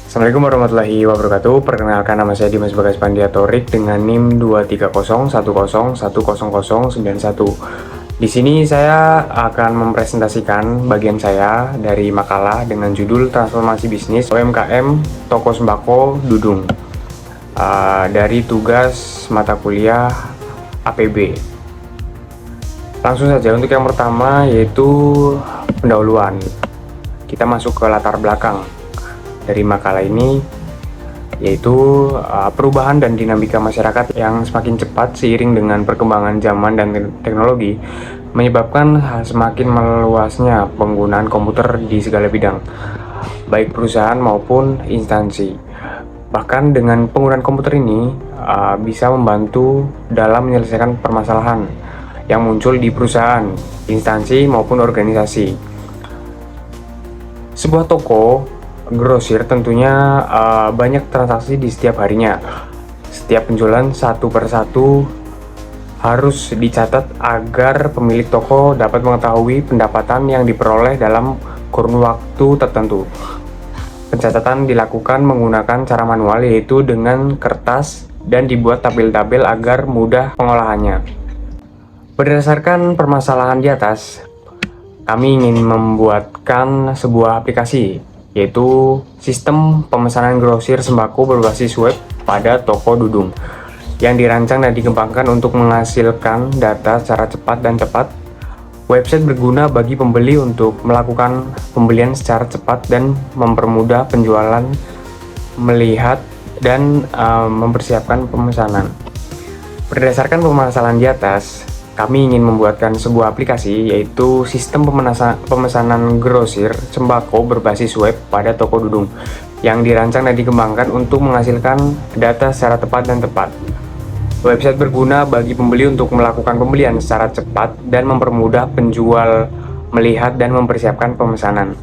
Assalamualaikum warahmatullahi wabarakatuh. Perkenalkan, nama saya Dimas Bagas Pandiatorik dengan NIM 23010010091. Di sini saya akan mempresentasikan bagian saya dari makalah dengan judul Transformasi Bisnis UMKM Toko Sembako Dudung dari tugas mata kuliah APB. Langsung saja untuk yang pertama, yaitu pendahuluan. Kita masuk ke latar belakang dari makalah ini, yaitu perubahan dan dinamika masyarakat yang semakin cepat seiring dengan perkembangan zaman dan teknologi menyebabkan semakin meluasnya penggunaan komputer di segala bidang, baik perusahaan maupun instansi. Bahkan dengan penggunaan komputer ini bisa membantu dalam menyelesaikan permasalahan yang muncul di perusahaan, instansi maupun organisasi. Sebuah toko grosir tentunya banyak transaksi di setiap harinya. Setiap penjualan satu persatu harus dicatat agar pemilik toko dapat mengetahui pendapatan yang diperoleh dalam kurun waktu tertentu. Pencatatan dilakukan menggunakan cara manual, yaitu dengan kertas, dan dibuat tabel-tabel agar mudah pengolahannya. Berdasarkan permasalahan di atas, kami ingin membuatkan sebuah aplikasi, yaitu sistem pemesanan grosir sembako berbasis web pada toko Dudung, yang dirancang dan dikembangkan untuk menghasilkan data secara cepat dan tepat. Website berguna bagi pembeli untuk melakukan pembelian secara cepat dan mempermudah penjualan, melihat, dan mempersiapkan pemesanan. Berdasarkan permasalahan di atas, kami ingin membuatkan sebuah aplikasi, yaitu sistem pemesanan grosir sembako berbasis web pada toko Dudung, yang dirancang dan dikembangkan untuk menghasilkan data secara tepat dan tepat. Website berguna bagi pembeli untuk melakukan pembelian secara cepat dan mempermudah penjual melihat dan mempersiapkan pemesanan.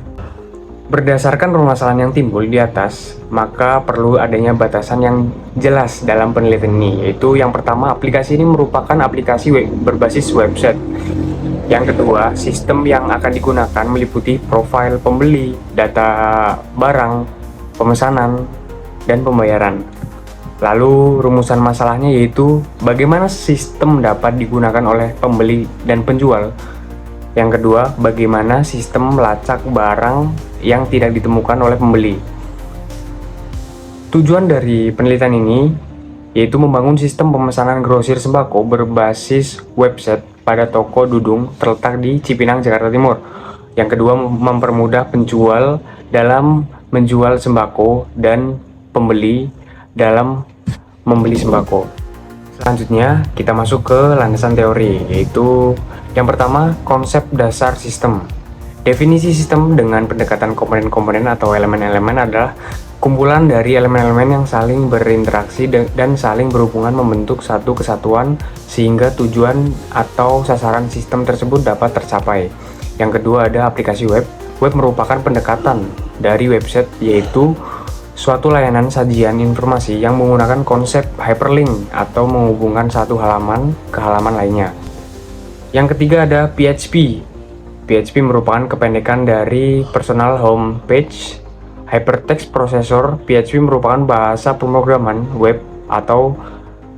Berdasarkan permasalahan yang timbul di atas, maka perlu adanya batasan yang jelas dalam penelitian ini, yaitu yang pertama, aplikasi ini merupakan aplikasi berbasis website. Yang kedua, sistem yang akan digunakan meliputi profil pembeli, data barang, pemesanan, dan pembayaran. Lalu rumusan masalahnya yaitu bagaimana sistem dapat digunakan oleh pembeli dan penjual. Yang kedua, bagaimana sistem melacak barang yang tidak ditemukan oleh pembeli. Tujuan dari penelitian ini yaitu membangun sistem pemesanan grosir sembako berbasis website pada toko Dudung terletak di Cipinang, Jakarta Timur. Yang kedua, mempermudah penjual dalam menjual sembako dan pembeli dalam membeli sembako. Selanjutnya, kita masuk ke landasan teori, yaitu yang pertama, konsep dasar sistem. Definisi sistem dengan pendekatan komponen-komponen atau elemen-elemen adalah kumpulan dari elemen-elemen yang saling berinteraksi dan saling berhubungan membentuk satu kesatuan sehingga tujuan atau sasaran sistem tersebut dapat tercapai. Yang kedua, ada aplikasi web. Web merupakan pendekatan dari website, yaitu suatu layanan sajian informasi yang menggunakan konsep hyperlink atau menghubungkan satu halaman ke halaman lainnya. Yang ketiga, ada PHP. PHP merupakan kependekan dari Personal Home Page Hypertext Processor. PHP merupakan bahasa pemrograman web atau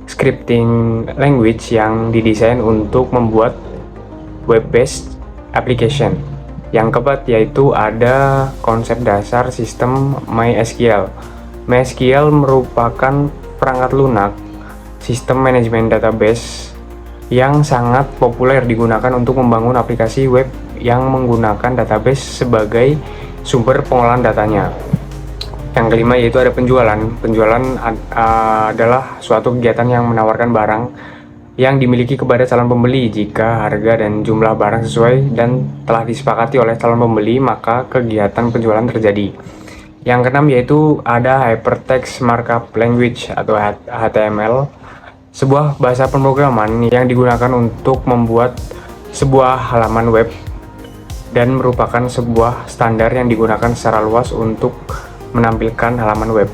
scripting language yang didesain untuk membuat web-based application. Yang keempat, yaitu ada konsep dasar sistem MySQL. MySQL merupakan perangkat lunak sistem manajemen database yang sangat populer digunakan untuk membangun aplikasi web yang menggunakan database sebagai sumber pengolahan datanya. Yang kelima, yaitu ada penjualan. Penjualan adalah suatu kegiatan yang menawarkan barang yang dimiliki kepada calon pembeli. Jika harga dan jumlah barang sesuai dan telah disepakati oleh calon pembeli, maka kegiatan penjualan terjadi. Yang keenam, yaitu ada Hypertext Markup Language atau HTML, sebuah bahasa pemrograman yang digunakan untuk membuat sebuah halaman web dan merupakan sebuah standar yang digunakan secara luas untuk menampilkan halaman web.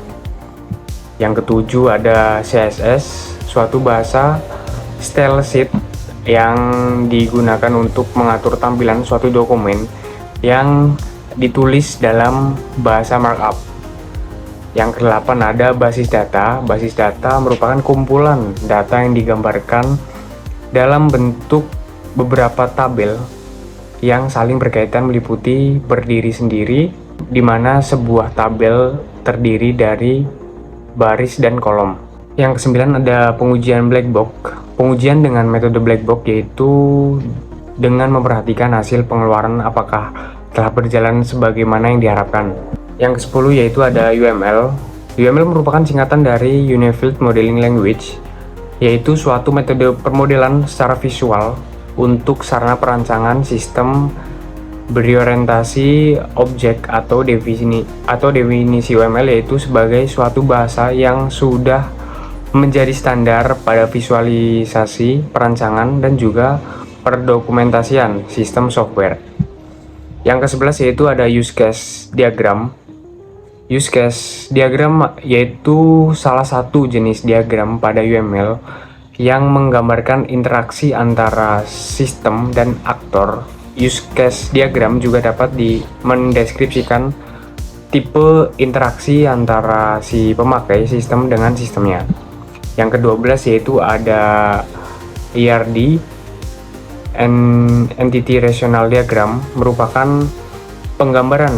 Yang ketujuh, ada CSS, suatu bahasa style sheet yang digunakan untuk mengatur tampilan suatu dokumen yang ditulis dalam bahasa markup. Yang ke-8 ada basis data. Basis data merupakan kumpulan data yang digambarkan dalam bentuk beberapa tabel yang saling berkaitan meliputi berdiri sendiri, di mana sebuah tabel terdiri dari baris dan kolom. Yang ke-9 ada pengujian black box. Pengujian dengan metode black box yaitu dengan memperhatikan hasil pengeluaran apakah telah berjalan sebagaimana yang diharapkan. Yang ke-10 yaitu ada UML. UML merupakan singkatan dari Unified Modeling Language, yaitu suatu metode permodelan secara visual untuk sarana perancangan sistem berorientasi objek atau definisi UML yaitu sebagai suatu bahasa yang sudah menjadi standar pada visualisasi, perancangan, dan juga perdokumentasian sistem software. Yang ke-11 yaitu ada use case diagram. Use case diagram yaitu salah satu jenis diagram pada UML yang menggambarkan interaksi antara sistem dan aktor. Use case diagram juga dapat mendeskripsikan tipe interaksi antara si pemakai sistem dengan sistemnya. Yang ke-12 yaitu ada ERD, Entity Relational Diagram, merupakan penggambaran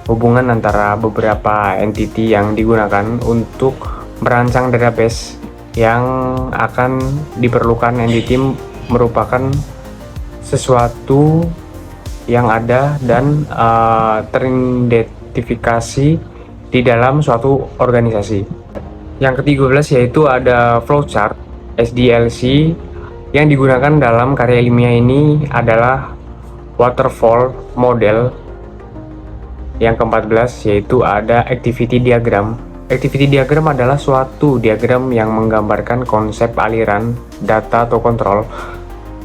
hubungan antara beberapa entity yang digunakan untuk merancang database yang akan diperlukan. Entity merupakan sesuatu yang ada dan teridentifikasi di dalam suatu organisasi. Yang ke-13 yaitu ada flowchart, SDLC, yang digunakan dalam karya ilmiah ini adalah waterfall model. Yang ke-14 yaitu ada activity diagram. Activity diagram adalah suatu diagram yang menggambarkan konsep aliran data atau kontrol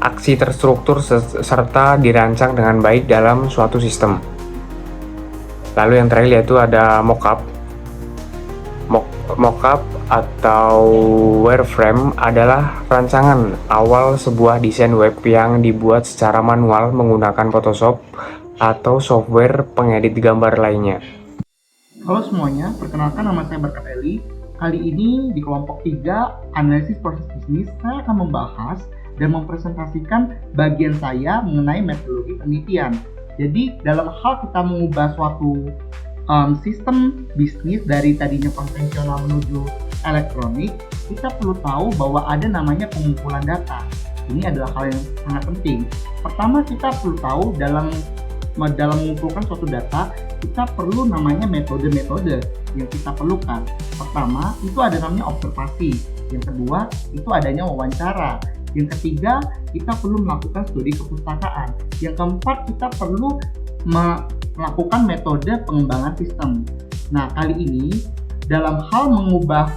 aksi terstruktur serta dirancang dengan baik dalam suatu sistem. Lalu yang terakhir yaitu ada mockup. Mockup atau wireframe adalah rancangan awal sebuah desain web yang dibuat secara manual menggunakan Photoshop atau software pengedit gambar lainnya. Halo semuanya, perkenalkan nama saya Berkat Eli. Kali ini di kelompok 3 analisis proses bisnis, saya akan membahas dan mempresentasikan bagian saya mengenai metodologi penelitian. Jadi dalam hal kita mengubah suatu sistem bisnis dari tadinya konvensional menuju elektronik, kita perlu tahu bahwa ada namanya pengumpulan data. Ini adalah hal yang sangat penting. Pertama, kita perlu tahu dalam mengumpulkan suatu data, kita perlu namanya metode-metode yang kita perlukan. Pertama, itu ada namanya observasi. Yang kedua, itu adanya wawancara. Yang ketiga, kita perlu melakukan studi kepustakaan. Yang keempat, kita perlu melakukan metode pengembangan sistem. Nah, kali ini dalam hal mengubah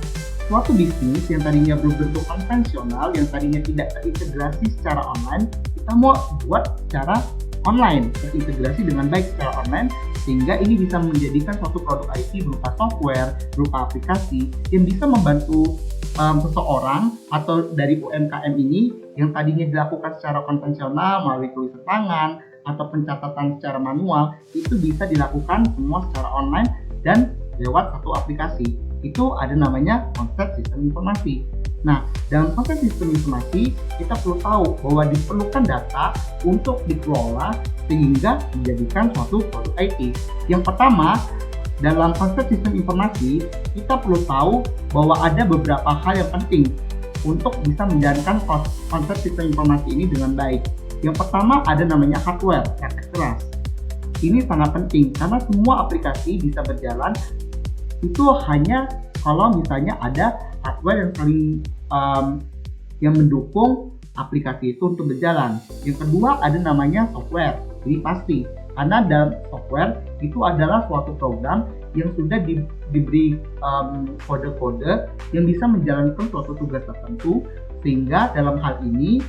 suatu bisnis yang tadinya berbentuk konvensional, yang tadinya tidak terintegrasi secara online, kita mau buat secara online, terintegrasi dengan baik secara online, sehingga ini bisa menjadikan suatu produk IT berupa software, berupa aplikasi yang bisa membantu seseorang atau dari UMKM ini yang tadinya dilakukan secara konvensional melalui tulisan tangan atau pencatatan secara manual, itu bisa dilakukan semua secara online dan lewat satu aplikasi. Itu ada namanya konsep sistem informasi. Nah, dalam konsep sistem informasi, kita perlu tahu bahwa diperlukan data untuk dikelola sehingga menjadikan suatu produk IT. Yang pertama, dalam konsep sistem informasi, kita perlu tahu bahwa ada beberapa hal yang penting untuk bisa menjalankan konsep sistem informasi ini dengan baik. Yang pertama ada namanya hardware, efek keras. Ini sangat penting karena semua aplikasi bisa berjalan itu hanya kalau misalnya ada hardware yang saling yang mendukung aplikasi itu untuk berjalan. Yang kedua ada namanya software. Ini pasti karena dalam software itu adalah suatu program yang sudah diberi kode-kode yang bisa menjalankan suatu tugas tertentu, sehingga dalam hal ini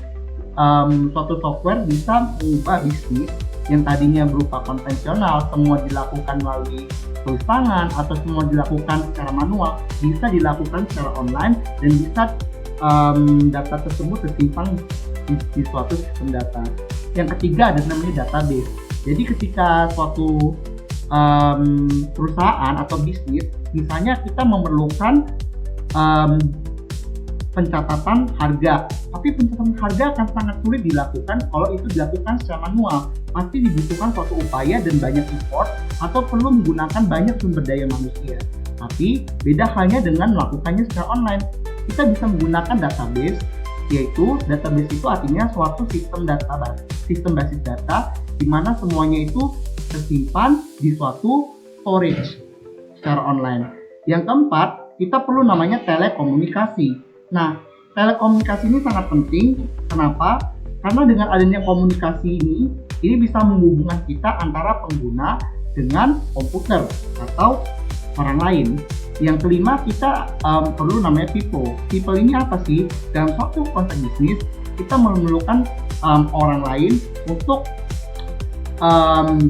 suatu software bisa mengubah bisnis yang tadinya berupa konvensional, semua dilakukan melalui tulis tangan atau semua dilakukan secara manual, bisa dilakukan secara online dan bisa data tersebut tersimpan di suatu sistem data. Yang ketiga ada namanya database. Jadi ketika suatu perusahaan atau bisnis, misalnya kita memerlukan pencatatan harga, tapi pencatatan harga akan sangat sulit dilakukan kalau itu dilakukan secara manual. Pasti dibutuhkan suatu upaya dan banyak effort atau perlu menggunakan banyak sumber daya manusia. Tapi beda halnya dengan melakukannya secara online. Kita bisa menggunakan database, yaitu database itu artinya suatu sistem basis data di mana semuanya itu tersimpan di suatu storage secara online. Yang keempat, kita perlu namanya telekomunikasi. Nah, telekomunikasi ini sangat penting. Kenapa? Karena dengan adanya komunikasi ini bisa menghubungkan kita antara pengguna dengan komputer atau orang lain. Yang kelima, kita perlu namanya people. People ini apa sih? Dalam suatu konteks bisnis, kita memerlukan orang lain untuk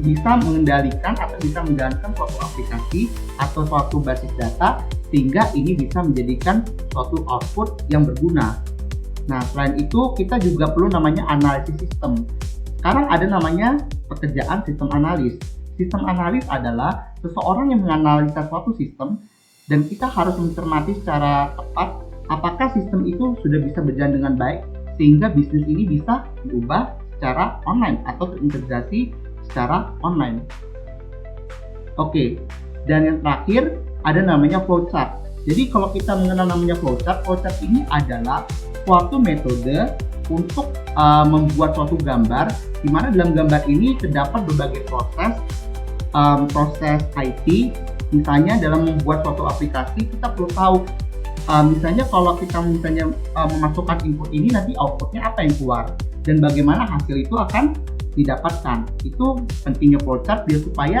bisa mengendalikan atau bisa menjalankan suatu aplikasi atau suatu basis data sehingga ini bisa menjadikan suatu output yang berguna. Nah, selain itu kita juga perlu namanya analisis sistem. Sekarang ada namanya pekerjaan sistem analis. Sistem analis adalah seseorang yang menganalisa suatu sistem dan kita harus mencermati secara tepat apakah sistem itu sudah bisa berjalan dengan baik sehingga bisnis ini bisa diubah secara online atau terintegrasi secara online. Oke, dan yang terakhir ada namanya flowchart. Jadi kalau kita mengenal namanya flowchart ini adalah suatu metode untuk membuat suatu gambar, di mana dalam gambar ini terdapat berbagai proses IT. Misalnya dalam membuat suatu aplikasi kita perlu tahu, misalnya kalau kita memasukkan input ini nanti outputnya apa yang keluar dan bagaimana hasil itu akan didapatkan. Itu pentingnya flowchart biar supaya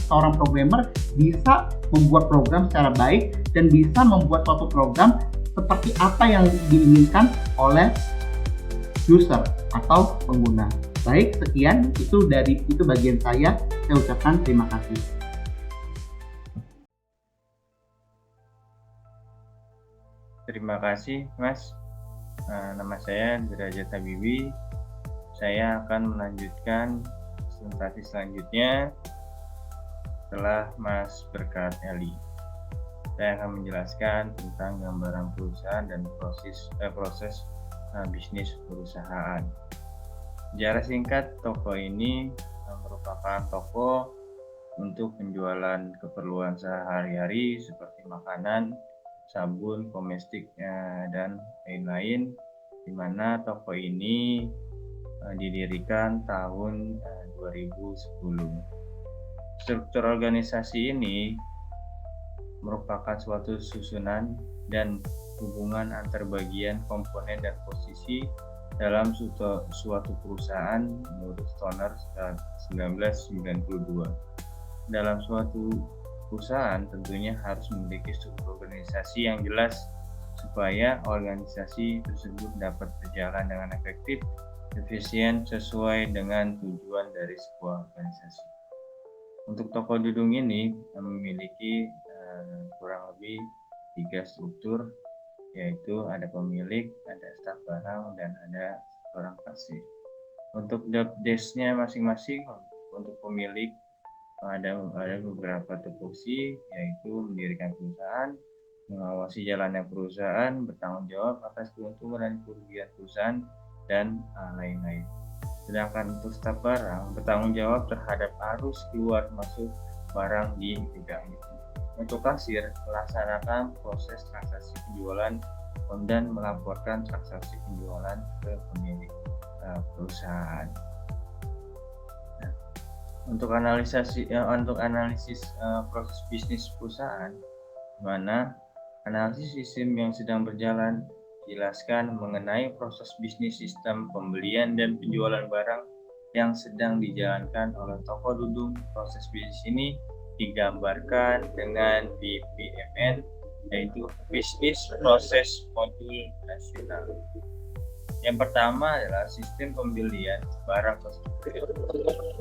seorang programmer bisa membuat program secara baik dan bisa membuat suatu program seperti apa yang diinginkan oleh user atau pengguna. Baik, sekian itu bagian saya ucapkan terima kasih. Terima kasih, Mas. Nama saya Derajat Habibi. Saya akan melanjutkan presentasi selanjutnya setelah Mas Berkat Eli. Saya akan menjelaskan tentang gambaran perusahaan dan proses bisnis perusahaan. Secara singkat, toko ini merupakan toko untuk penjualan keperluan sehari-hari seperti makanan, sabun, komestik, dan lain-lain, di mana toko ini didirikan tahun 2010. Struktur organisasi ini merupakan suatu susunan dan hubungan antar bagian, komponen, dan posisi dalam suatu perusahaan menurut Stoner 1992. Dalam suatu perusahaan tentunya harus memiliki struktur organisasi yang jelas supaya organisasi tersebut dapat berjalan dengan efektif, efisien, sesuai dengan tujuan dari sebuah organisasi. Untuk toko dudung ini memiliki kurang lebih 3 struktur, yaitu ada pemilik, ada staf barang, dan ada orang kasir. Untuk job desk-nya masing-masing, untuk pemilik ada beberapa tupoksi, yaitu mendirikan perusahaan, mengawasi jalannya perusahaan, bertanggung jawab atas keuntungan dan kerugian perusahaan, dan lain-lain. Sedangkan untuk staf barang, bertanggung jawab terhadap arus keluar masuk barang di gudang itu. Untuk kasir, melaksanakan proses transaksi penjualan dan melaporkan transaksi penjualan ke pemilik perusahaan. Nah, untuk analisis proses bisnis perusahaan, di mana analisis sistem yang sedang berjalan jelaskan mengenai proses bisnis sistem pembelian dan penjualan barang yang sedang dijalankan oleh toko dudung. Proses bisnis ini digambarkan dengan BPMN, yaitu Business Process Module Nasional. Yang pertama adalah sistem pembelian barang tersebut.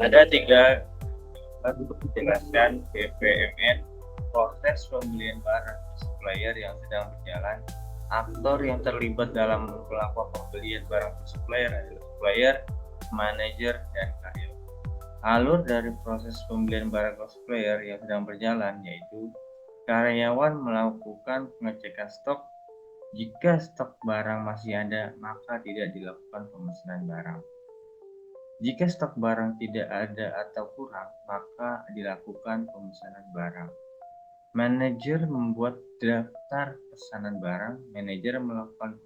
Ada 3 dijelaskan BPMN, proses pembelian barang supplier yang sedang berjalan Aktor yang terlibat dalam melakukan pembelian barang ke supplier adalah supplier, manajer, dan karyawan. Alur dari proses pembelian barang ke supplier yang sedang berjalan yaitu karyawan melakukan pengecekan stok. Jika stok barang masih ada, maka tidak dilakukan pemesanan barang. Jika stok barang tidak ada atau kurang, maka dilakukan pemesanan barang. Manajer membuat daftar pesanan barang. Manajer melakukan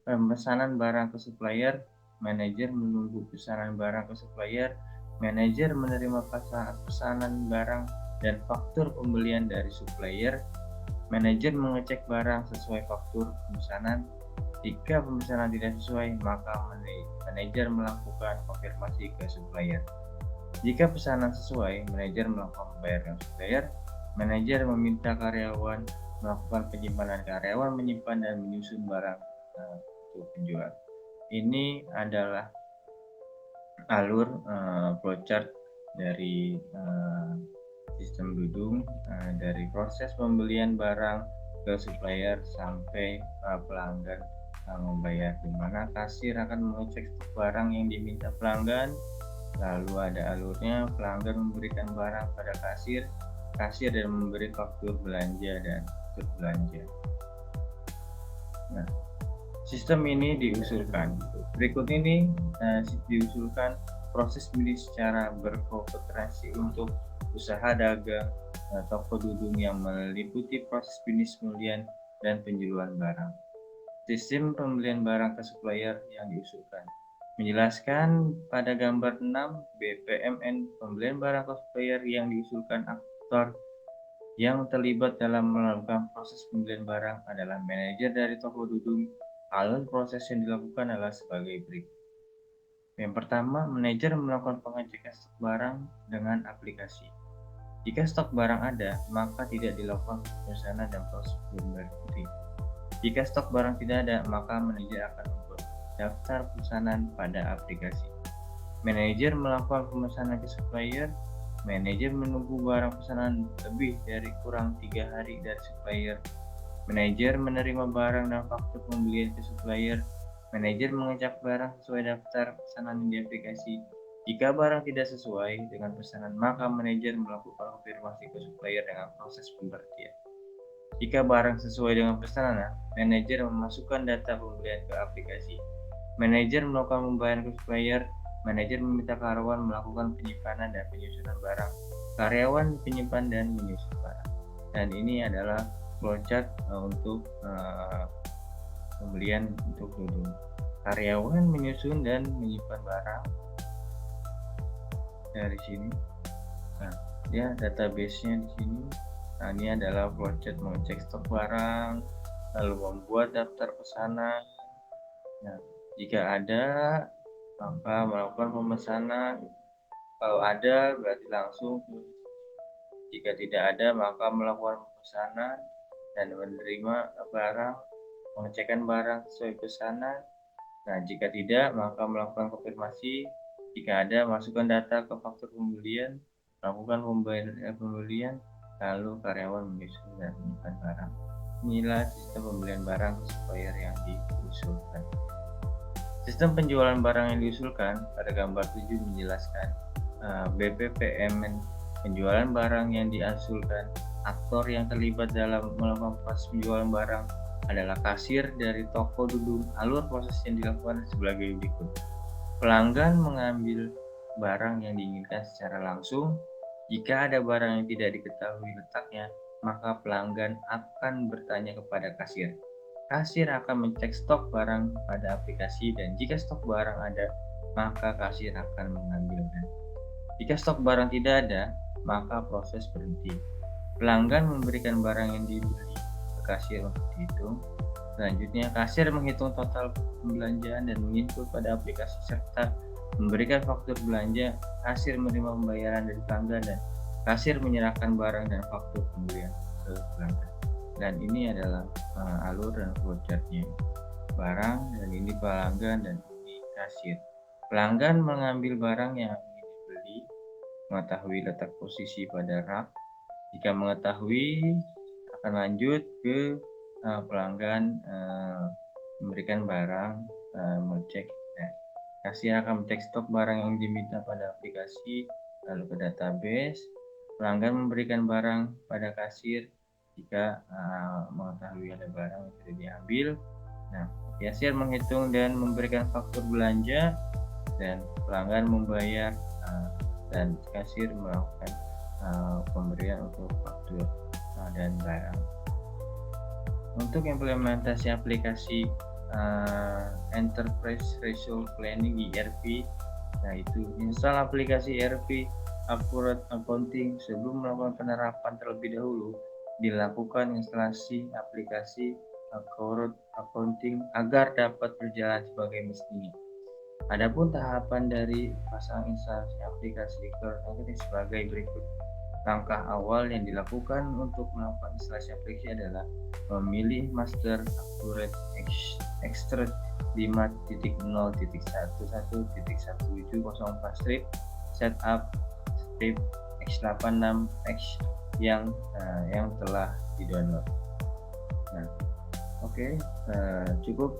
pemesanan barang ke supplier. Manajer menunggu pesanan barang ke supplier. Manajer menerima pesanan barang dan faktur pembelian dari supplier. Manajer mengecek barang sesuai faktur pemesanan. Jika pemesanan tidak sesuai, maka manajer melakukan konfirmasi ke supplier. Jika pesanan sesuai, manajer melakukan pembayaran supplier. Manajer meminta karyawan melakukan penyimpanan. Karyawan menyimpan dan menyusun barang untuk penjual. Ini adalah alur flowchart dari sistem dudung dari proses pembelian barang ke supplier sampai pelanggan membayar, di mana kasir akan mengecek stok barang yang diminta pelanggan. Lalu ada alurnya, pelanggan memberikan barang pada kasir dan memberi faktur belanja dan faktur belanja. Nah, sistem ini diusulkan. Berikut ini diusulkan proses bisnis secara berkooperasi untuk usaha dagang toko dudung yang meliputi proses bisnis pembelian dan penjualan barang. Sistem pembelian barang ke supplier yang diusulkan. Menjelaskan pada gambar 6 BPMN pembelian barang ke supplier yang diusulkan aktor yang terlibat dalam melakukan proses pembelian barang adalah manajer dari toko dudung. Alur proses yang dilakukan adalah sebagai berikut. Yang pertama, manajer melakukan pengecekan stok barang dengan aplikasi. Jika stok barang ada, maka tidak dilakukan pemesanan dan proses berikutnya. Jika stok barang tidak ada, maka manajer akan membuat daftar pesanan pada aplikasi. Manajer melakukan pemesanan ke supplier. Manajer menunggu barang pesanan lebih dari kurang 3 hari dari supplier. Manajer menerima barang dan faktur pembelian ke supplier. Manajer mengecek barang sesuai daftar pesanan di aplikasi. Jika barang tidak sesuai dengan pesanan, maka manajer melakukan konfirmasi ke supplier dengan proses pemberhentian. Jika barang sesuai dengan pesanan, manajer memasukkan data pembelian ke aplikasi. Manajer melakukan pembayaran ke supplier. Manajer meminta karyawan melakukan penyimpanan dan penyusunan barang. Karyawan penyimpan dan menyusun barang. Dan ini adalah flowchart untuk pembelian untuk dudung. Karyawan menyusun dan menyimpan barang dari sini. Nah, dia database-nya di sini. Nah, ini adalah flowchart mengecek stok barang, lalu membuat daftar pesanan. Nah, jika ada, maka melakukan pemesanan. Kalau ada, berarti langsung. Jika tidak ada, maka melakukan pemesanan dan menerima barang, mengecekkan barang sesuai pesanan. Nah, jika tidak, maka melakukan konfirmasi. Jika ada, masukkan data ke faktur pembelian, lakukan pembelian, lalu karyawan menyusun dan menyimpan barang. Inilah sistem pembelian barang ke supplier yang diusulkan. Sistem penjualan barang yang diusulkan pada gambar 7 menjelaskan BPPMN penjualan barang yang diusulkan. Aktor yang terlibat dalam melakukan proses penjualan barang adalah kasir dari toko dudung. Alur proses yang dilakukan sebagai berikut. Pelanggan mengambil barang yang diinginkan secara langsung. Jika ada barang yang tidak diketahui letaknya, maka pelanggan akan bertanya kepada kasir. Kasir akan mengecek stok barang pada aplikasi dan jika stok barang ada, maka kasir akan mengambilnya. Jika stok barang tidak ada, maka proses berhenti. Pelanggan memberikan barang yang dibeli ke kasir untuk dihitung. Selanjutnya, kasir menghitung total pembelanjaan dan menginput pada aplikasi serta memberikan faktur belanja. Kasir menerima pembayaran dari pelanggan dan kasir menyerahkan barang dan faktur pembelian ke pelanggan. Dan ini adalah alur dan flowchartnya. Barang, dan ini pelanggan, dan ini kasir. Pelanggan mengambil barang yang ingin dibeli, mengetahui letak posisi pada rak. Jika mengetahui, akan lanjut ke pelanggan memberikan barang, mengecek. Nah, kasir akan mengecek stok barang yang diminta pada aplikasi, lalu ke database. Pelanggan memberikan barang pada kasir jika mengetahui ada barang yang sudah diambil. Nah, kasir menghitung dan memberikan faktur belanja, dan pelanggan membayar, dan kasir melakukan pemberian untuk faktur dan barang. Untuk implementasi aplikasi Enterprise Resource Planning ERP, yaitu install aplikasi ERP Accurate Accounting. Sebelum melakukan penerapan terlebih dahulu, dilakukan instalasi aplikasi Accurate Accounting agar dapat berjalan sebagai mestinya. Adapun tahapan dari pasang instalasi aplikasi Accurate Accounting sebagai berikut. Langkah awal yang dilakukan untuk melakukan instalasi aplikasi adalah memilih master Accurate Extract 5.0.11.1704 strip setup strip x86x yang telah di-download. Nah, oke, cukup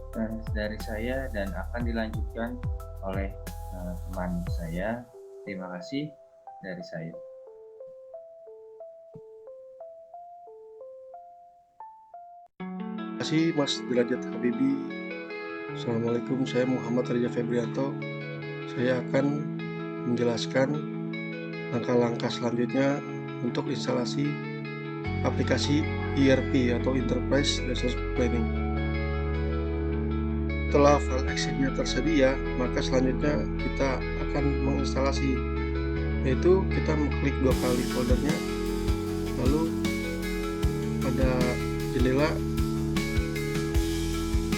dari saya dan akan dilanjutkan oleh teman saya. Terima kasih dari saya. Terima kasih Mas Derajat Habibi. Assalamualaikum, saya Muhammad Reza Febrianto. Saya akan menjelaskan langkah-langkah selanjutnya untuk instalasi aplikasi ERP atau Enterprise Resource Planning. Setelah file Excel-nya tersedia, maka selanjutnya kita akan menginstalasi, yaitu kita mengklik 2 kali foldernya, lalu pada jendela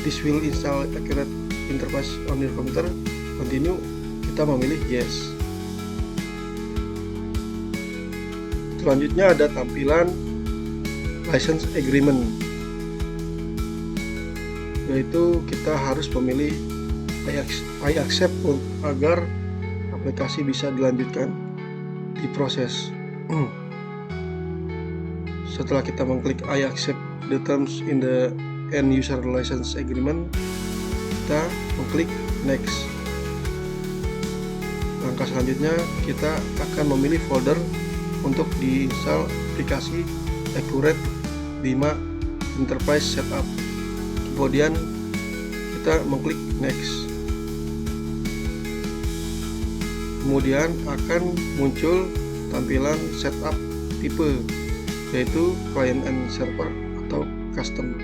"This will install Accurate Enterprise on your computer", continue, kita memilih yes. Selanjutnya ada tampilan license agreement, yaitu kita harus memilih I accept agar aplikasi bisa dilanjutkan diproses. Setelah kita mengklik I accept the terms in the end user license agreement, kita mengklik next. Langkah selanjutnya kita akan memilih folder untuk diinstal aplikasi Accurate 5 Enterprise Setup. Kemudian kita mengklik next. Kemudian akan muncul tampilan setup tipe, yaitu client and server atau custom.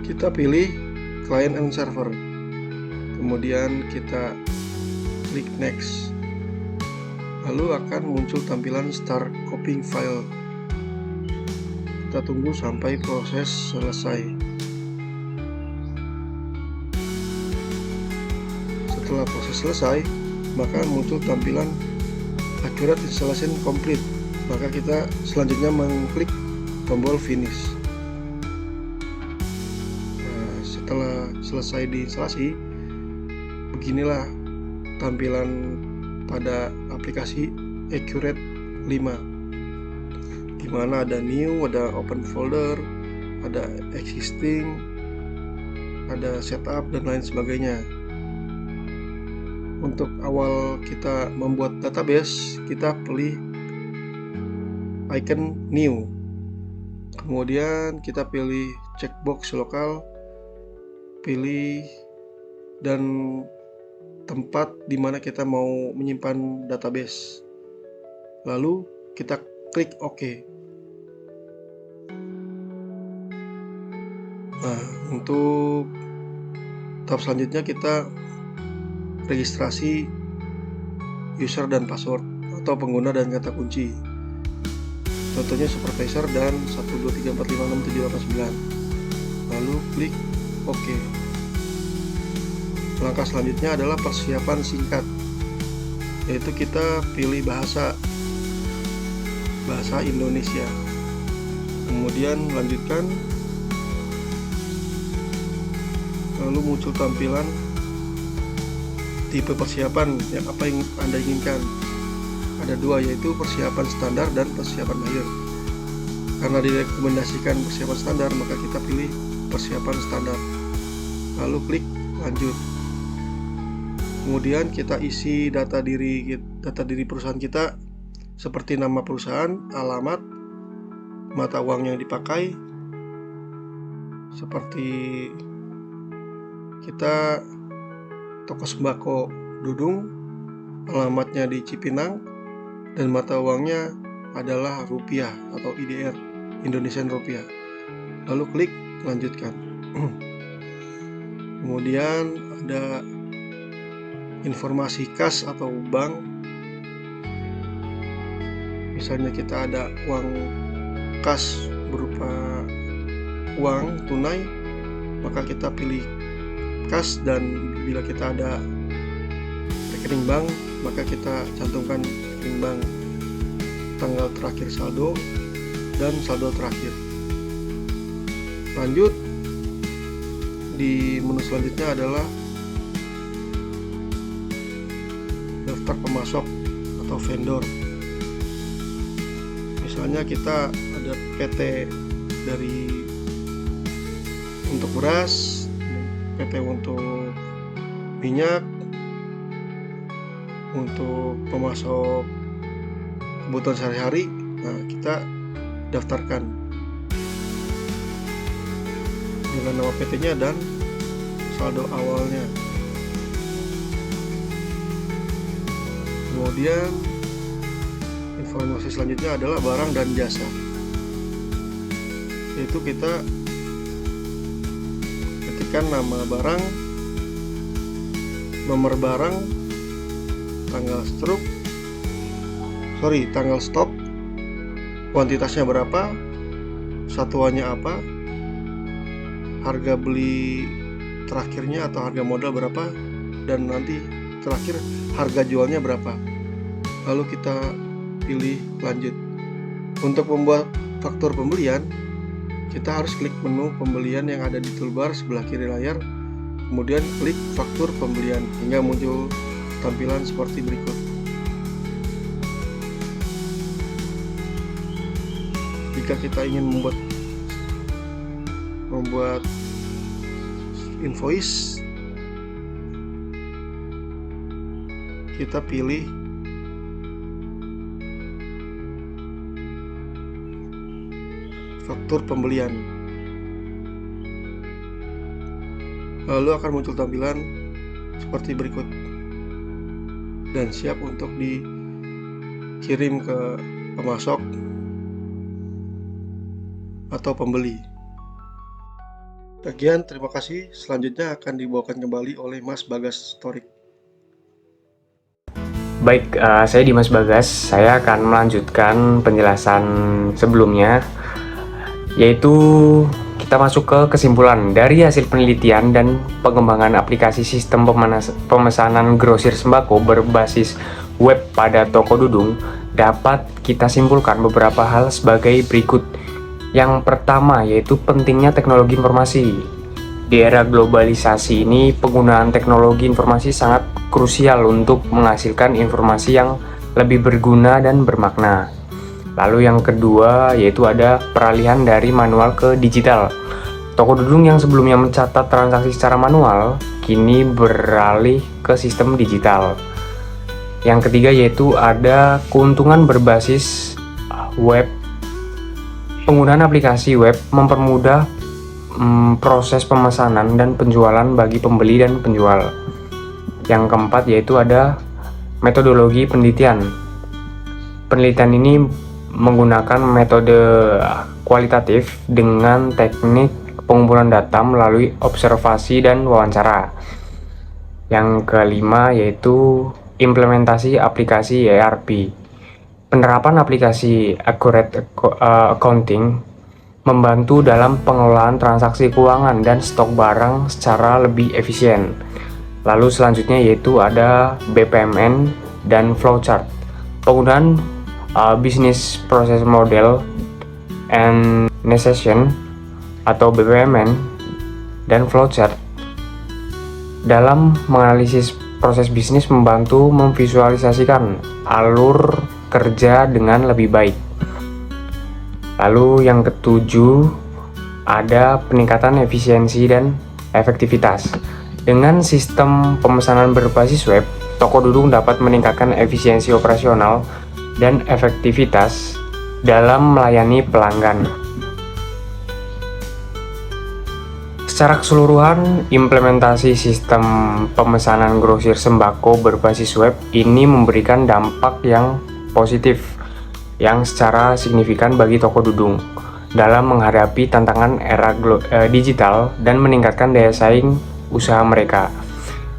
Kita pilih client and server, kemudian kita klik next, lalu akan muncul tampilan start copying file. Kita tunggu sampai proses selesai. Setelah proses selesai, maka muncul tampilan Accurate Installation Complete. Maka kita selanjutnya mengklik tombol finish. Setelah selesai diinstalasi, beginilah tampilan pada aplikasi Accurate 5, di mana ada new, ada open folder, ada existing, ada setup dan lain sebagainya. Untuk awal kita membuat database, kita pilih icon new, kemudian kita pilih checkbox lokal, pilih dan tempat di mana kita mau menyimpan database, lalu kita klik OK. Nah, untuk tahap selanjutnya kita registrasi user dan password atau pengguna dan kata kunci, contohnya supervisor dan 123456789, lalu klik OK. Langkah selanjutnya adalah persiapan singkat, yaitu kita pilih bahasa Indonesia, kemudian lanjutkan, lalu muncul tampilan tipe persiapan yang apa yang Anda inginkan, ada dua, yaitu persiapan standar dan persiapan akhir. Karena direkomendasikan persiapan standar, maka kita pilih persiapan standar, lalu klik lanjut. Kemudian kita isi data diri perusahaan kita, seperti nama perusahaan, alamat, mata uang yang dipakai, seperti kita toko sembako Dudung, alamatnya di Cipinang, dan mata uangnya adalah rupiah atau IDR, Indonesian Rupiah. Lalu klik lanjutkan. Kemudian ada informasi kas atau bank. Misalnya kita ada uang kas berupa uang tunai, maka kita pilih kas, dan bila kita ada rekening bank, maka kita cantumkan rekening bank, tanggal terakhir saldo, dan saldo terakhir. Lanjut. Di menu selanjutnya adalah daftar pemasok atau vendor. Misalnya kita ada PT untuk beras, PT untuk minyak, untuk pemasok kebutuhan sehari-hari. Nah, kita daftarkan dengan nama PT-nya dan saldo awalnya. Kemudian informasi selanjutnya adalah barang dan jasa, yaitu kita ketikkan nama barang, nomor barang, tanggal stok, kuantitasnya berapa, satuannya apa, harga beli terakhirnya atau harga modal berapa, dan nanti terakhir harga jualnya berapa. Lalu kita pilih lanjut. Untuk membuat faktur pembelian, kita harus klik menu pembelian yang ada di toolbar sebelah kiri layar, kemudian klik faktur pembelian hingga muncul tampilan seperti berikut. Jika kita ingin membuat invoice, kita pilih faktur pembelian, lalu akan muncul tampilan seperti berikut dan siap untuk dikirim ke pemasok atau pembeli. Sekian, terima kasih. Selanjutnya akan dibawakan kembali oleh Mas Bagas Torik. Baik, saya Dimas Bagas. Saya akan melanjutkan penjelasan sebelumnya, yaitu kita masuk ke kesimpulan. Dari hasil penelitian dan pengembangan aplikasi sistem pemesanan grosir sembako berbasis web pada toko Dudung, dapat kita simpulkan beberapa hal sebagai berikut. Yang pertama yaitu pentingnya teknologi informasi. Di era globalisasi ini, penggunaan teknologi informasi sangat krusial untuk menghasilkan informasi yang lebih berguna dan bermakna. Lalu yang kedua yaitu ada peralihan dari manual ke digital. Toko Dudung yang sebelumnya mencatat transaksi secara manual, kini beralih ke sistem digital. Yang ketiga yaitu ada keuntungan berbasis web. Penggunaan aplikasi web mempermudah proses pemesanan dan penjualan bagi pembeli dan penjual. Yang keempat yaitu ada metodologi penelitian. Penelitian ini menggunakan metode kualitatif dengan teknik pengumpulan data melalui observasi dan wawancara. Yang kelima yaitu implementasi aplikasi ERP. Penerapan aplikasi Accurate Accounting membantu dalam pengelolaan transaksi keuangan dan stok barang secara lebih efisien. Lalu selanjutnya yaitu ada BPMN dan flowchart. Penggunaan Business Process Model and Necessation atau BPMN dan flowchart dalam menganalisis proses bisnis membantu memvisualisasikan alur kerja dengan lebih baik. Lalu yang ketujuh, ada peningkatan efisiensi dan efektivitas. Dengan sistem pemesanan berbasis web, toko dudung dapat meningkatkan efisiensi operasional dan efektivitas dalam melayani pelanggan. Secara keseluruhan, implementasi sistem pemesanan grosir sembako berbasis web ini memberikan dampak yang positif yang secara signifikan bagi toko dudung dalam menghadapi tantangan era digital dan meningkatkan daya saing usaha mereka.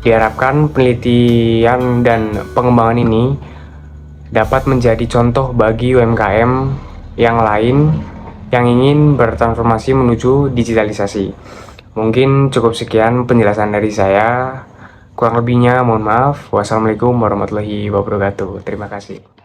Diharapkan penelitian dan pengembangan ini dapat menjadi contoh bagi UMKM yang lain yang ingin bertransformasi menuju digitalisasi. Mungkin cukup sekian penjelasan dari saya. Kurang lebihnya mohon maaf. Wassalamualaikum warahmatullahi wabarakatuh. Terima kasih.